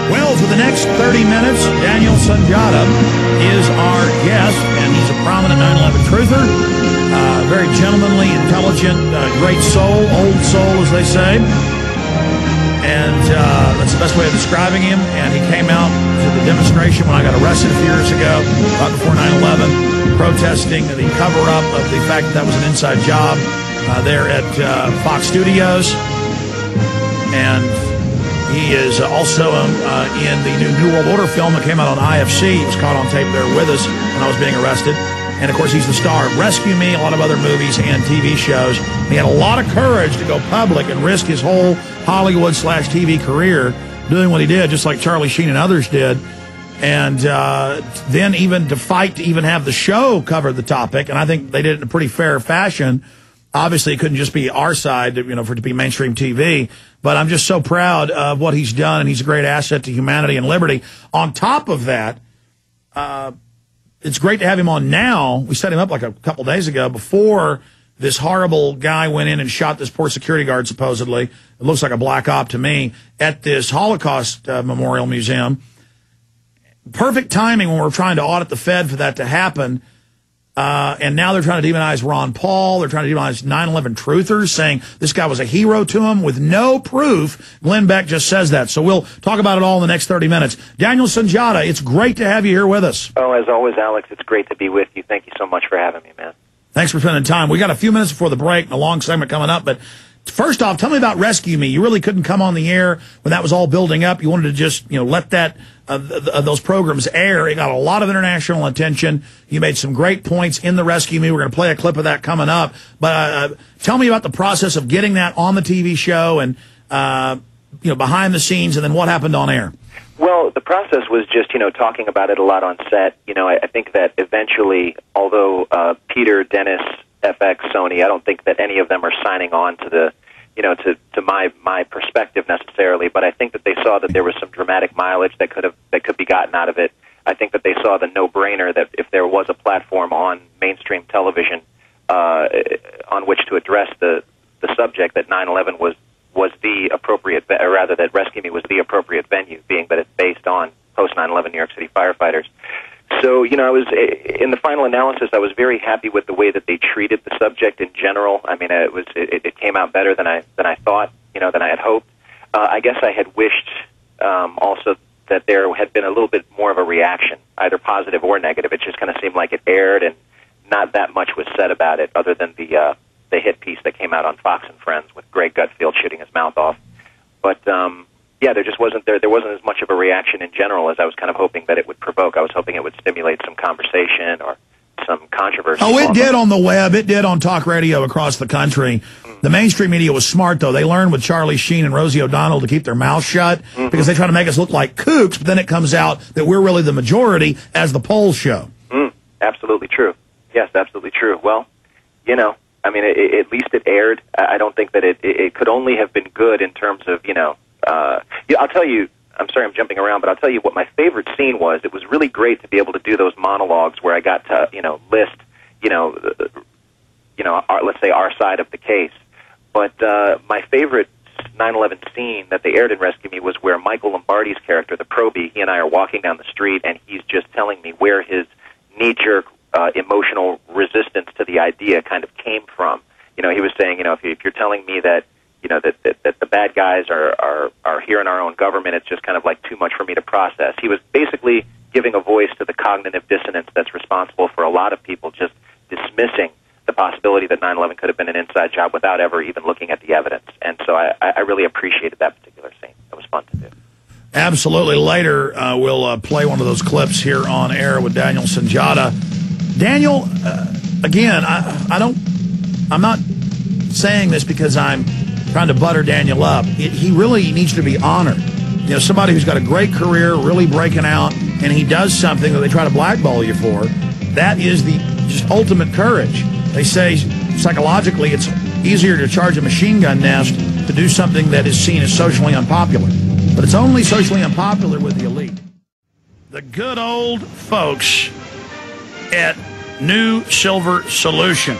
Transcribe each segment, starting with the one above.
Well, for the next 30 minutes, Daniel Sunjata is our guest, and he's a prominent 9/11 truther. Very gentlemanly, intelligent, great soul, old soul, as they say. And that's the best way of describing him. And he came out to the demonstration when I got arrested a few years ago, right before 9/11, protesting the cover-up of the fact that that was an inside job there at Fox Studios. And he is also in the New World Order film that came out on IFC. He was caught on tape there with us when I was being arrested. And, of course, he's the star of Rescue Me, a lot of other movies and TV shows. He had a lot of courage to go public and risk his whole Hollywood/TV career doing what he did, just like Charlie Sheen and others did. And then even to fight to even have the show cover the topic. And I think they did it in a pretty fair fashion. Obviously, it couldn't just be our side, for it to be mainstream TV. But I'm just so proud of what he's done, and he's a great asset to humanity and liberty. On top of that, it's great to have him on now. We set him up like a couple days ago before this horrible guy went in and shot this poor security guard, supposedly. It looks like a black op to me, at this Holocaust Memorial Museum. Perfect timing when we're trying to audit the Fed for that to happen. And now they're trying to demonize Ron Paul. They're trying to demonize 9/11 truthers, saying this guy was a hero to him with no proof. Glenn Beck just says that. So we'll talk about it all in the next 30 minutes. Daniel Sunjata, it's great to have you here with us. Oh, as always, Alex, it's great to be with you. Thank you so much for having me, man. Thanks for spending time. We got a few minutes before the break and a long segment coming up, but first off, tell me about Rescue Me. You really couldn't come on the air when that was all building up. You wanted to just, let that those programs air. It got a lot of international attention. You made some great points in the Rescue Me. We're going to play a clip of that coming up. But tell me about the process of getting that on the TV show and behind the scenes, and then what happened on air. Well, the process was just, talking about it a lot on set. I think that eventually, although Peter, Dennis, FX, Sony, I don't think that any of them are signing on to the, to my perspective necessarily, but I think that they saw that there was some dramatic mileage that could be gotten out of it. I think that they saw the no-brainer that if there was a platform on mainstream television on which to address the subject, that 9/11 was the appropriate, or rather that Rescue Me was the appropriate venue, being that it's based on post 9/11 New York City firefighters. So, I was in the final analysis. I was very happy with the way that they treated the subject in general. I mean, it came out better than I thought, than I had hoped. I guess I had wished also that there had been a little bit more of a reaction, either positive or negative. It just kind of seemed like it aired, and not that much was said about it, other than the hit piece that came out on Fox and Friends with Greg Gutfield shooting his mouth off. But yeah, there just wasn't there wasn't as much of a reaction in general as I was kind of hoping that it would provoke. I was hoping it would stimulate some conversation or some controversy. Oh, it did on the web. It did on talk radio across the country. The mainstream media was smart, though. They learned with Charlie Sheen and Rosie O'Donnell to keep their mouths shut because they try to make us look like kooks, but then it comes out that we're really the majority, as the polls show. Absolutely true. Yes, absolutely true. Well, I mean, at least it aired. I don't think that it could only have been good in terms of, I'll tell you, I'm sorry I'm jumping around, but I'll tell you what my favorite scene was. It was really great to be able to do those monologues where I got to, list, let's say our side of the case. But my favorite 9/11 scene that they aired in Rescue Me was where Michael Lombardi's character, the probie, he and I are walking down the street, and he's just telling me where his knee-jerk emotional resistance to the idea kind of came from. He was saying, if you're telling me that, that the bad guys are here in our own government, it's just kind of like too much for me to process. He was basically giving a voice to the cognitive dissonance that's responsible for a lot of people just dismissing the possibility that 9/11 could have been an inside job without ever even looking at the evidence. And so I really appreciated that particular scene. It was fun to do. Absolutely. Later, we'll play one of those clips here on air with Daniel Sunjata. Daniel, again, I'm not saying this because I'm trying to butter Daniel up. He really needs to be honored. Somebody who's got a great career, really breaking out, and he does something that they try to blackball you for. That is the just ultimate courage. They say psychologically it's easier to charge a machine gun nest to do something that is seen as socially unpopular. But it's only socially unpopular with the elite. The good old folks at New Silver Solution.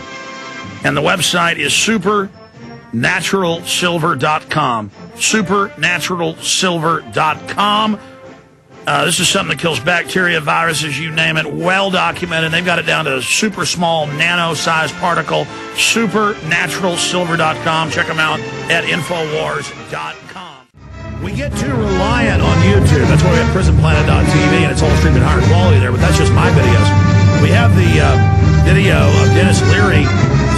And the website is supernaturalsilver.com. Supernaturalsilver.com. This is something that kills bacteria, viruses, you name it, well documented. They've got it down to a super small nano-sized particle. Supernaturalsilver.com. Check them out at Infowars.com. We get too reliant on YouTube. That's why we have PrisonPlanet.tv, and it's all streamed in higher quality there, but that's just my videos. We have the video of Dennis Leary,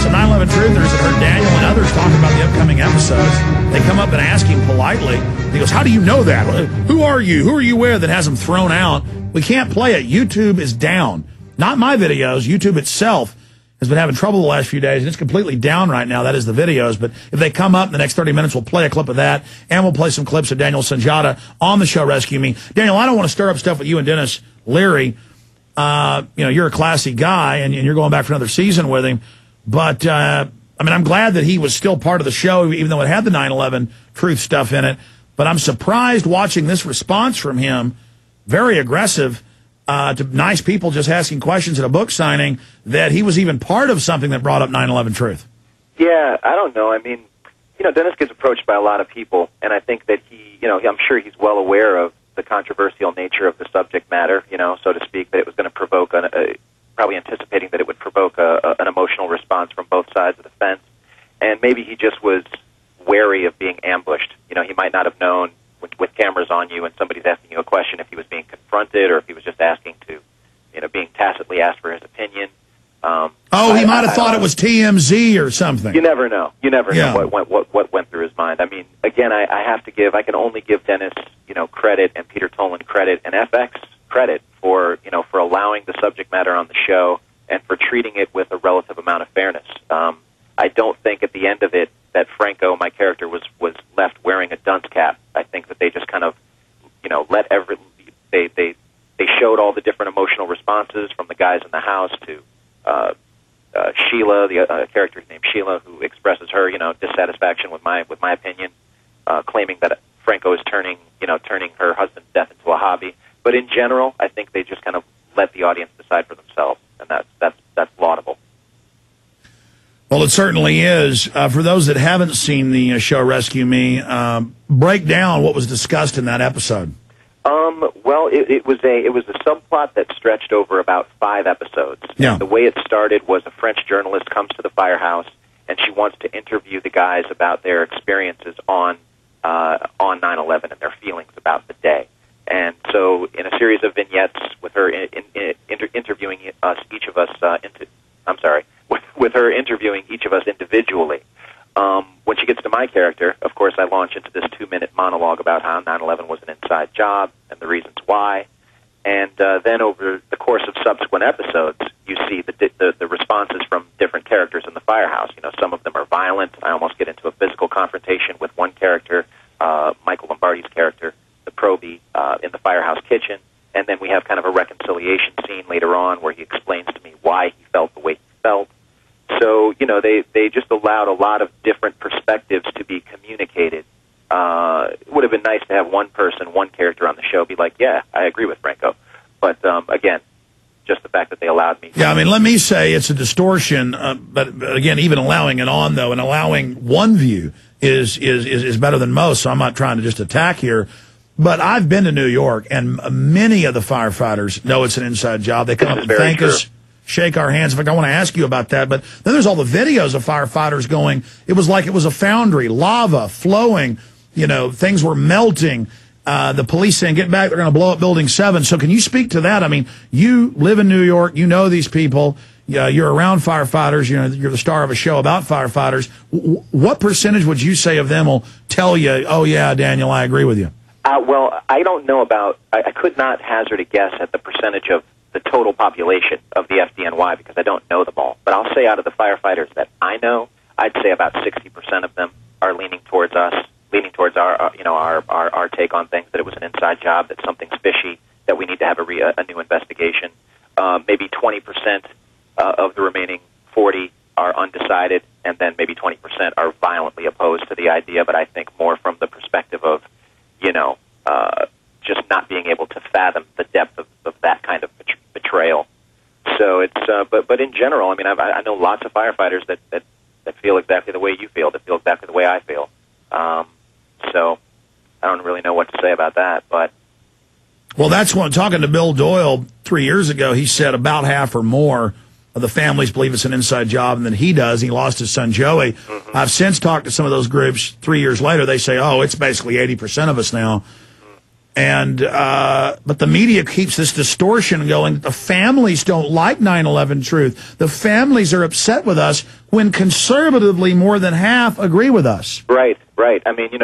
some 9/11 truthers that heard Daniel and others talking about the upcoming episodes. They come up and ask him politely. He goes, how do you know that? Who are you? Who are you with? That has them thrown out. We can't play it. YouTube is down. Not my videos. YouTube itself has been having trouble the last few days, and it's completely down right now. That is the videos. But if they come up in the next 30 minutes, we'll play a clip of that, and we'll play some clips of Daniel Sunjata on the show Rescue Me. Daniel, I don't want to stir up stuff with you and Dennis Leary. You're a classy guy, and you're going back for another season with him. But, I'm glad that he was still part of the show, even though it had the 9/11 truth stuff in it. But I'm surprised watching this response from him, very aggressive, to nice people just asking questions at a book signing, that he was even part of something that brought up 9/11 truth. Yeah, I don't know. Dennis gets approached by a lot of people, and I think that I'm sure he's well aware of the controversial nature of the subject matter, so to speak, that it was going to provoke probably anticipating that it would provoke an emotional response from both sides of the fence. And maybe he just was wary of being ambushed. He might not have known with cameras on you and somebody's asking you a question if he was being confronted or if he was just asking to, being tacitly asked for his opinion. He might have thought it was TMZ or something. You never know. You never know what went through his mind. Again, I can only give Dennis, credit, and Peter Tolan credit, and FX credit for allowing the subject matter on the show and for treating it with a relative amount of fairness. I don't think at the end of it that Franco, my character, was left wearing a dunce cap. I think that they just kind of, they showed all the different emotional responses from the guys in the house to Sheila, the character named Sheila, who expresses her, dissatisfaction with my opinion, claiming that Franco is turning her husband's death into a hobby. But in general, I think they just kind of let the audience decide for themselves, and that's laudable. Well, it certainly is. For those that haven't seen the show Rescue Me, break down what was discussed in that episode. Well, it was a subplot that stretched over about 5 episodes. Yeah. And the way it started was a French journalist comes to the firehouse, and she wants to interview the guys about their experiences on 9/11 and their feelings about the day. And so, in a series of vignettes with her interviewing each of us individually. When she gets to my character, of course, I launch into this 2-minute monologue about how 9/11 was an inside job and the reasons why. And then over the course of subsequent episodes, you see the responses from different characters in the firehouse. Some of them are violent. I almost get into a physical confrontation with one character, Michael Lombardi's character, the probie, in the firehouse kitchen. And then we have kind of a reconciliation scene later on where he explains to me why he felt the way he felt. So, they just allowed a lot of different perspectives to be communicated. It would have been nice to have one character on the show be like, yeah, I agree with Franco. But, again, just the fact that they allowed me. Yeah, let me say it's a distortion, but again, even allowing it on, though, and allowing one view is better than most, so I'm not trying to just attack here. But I've been to New York, and many of the firefighters know it's an inside job. They come up and thank us, shake our hands. In fact, I want to ask you about that. But then there's all the videos of firefighters going, it was like it was a foundry, lava flowing, things were melting. The police saying, get back, they're going to blow up Building 7. So can you speak to that? You live in New York, you know these people, you're around firefighters, you're the star of a show about firefighters. What percentage would you say of them will tell you, oh, yeah, Daniel, I agree with you? Well, I don't know I could not hazard a guess at the percentage of the total population of the FDNY because I don't know them all. But I'll say out of the firefighters that I know, I'd say about 60% of them are leaning towards us, our take on things, that it was an inside job, that something's fishy, that we need to have a new investigation. Maybe 20% of the remaining 40 are undecided, and then maybe 20% are violently opposed to the idea, but I think more from the perspective of just not being able to fathom the depth of that kind of betrayal. So it's, but in general, I know lots of firefighters that feel exactly the way you feel, that feel exactly the way I feel. So I don't really know what to say about that, but Well, that's when talking to Bill Doyle 3 years ago, he said about half or more of the families believe it's an inside job, and then he does. He lost his son, Joey. Mm-hmm. I've since talked to some of those groups 3 years later. They say, oh, it's basically 80% of us now. And but the media keeps this distortion going. The families don't like 9/11 truth. The families are upset with us when conservatively more than half agree with us. Right, right. I mean, you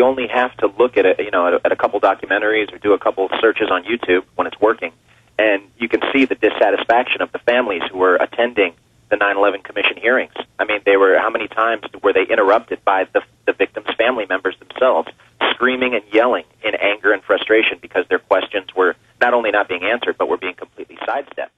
only have to look at it, at a couple documentaries or do a couple searches on YouTube when it's working, and you can see the dissatisfaction of the families who were attending the 9/11 Commission hearings. I mean, how many times were they interrupted by the victims' family members themselves, screaming and yelling in anger and frustration because their questions were not only not being answered, but were being completely sidestepped.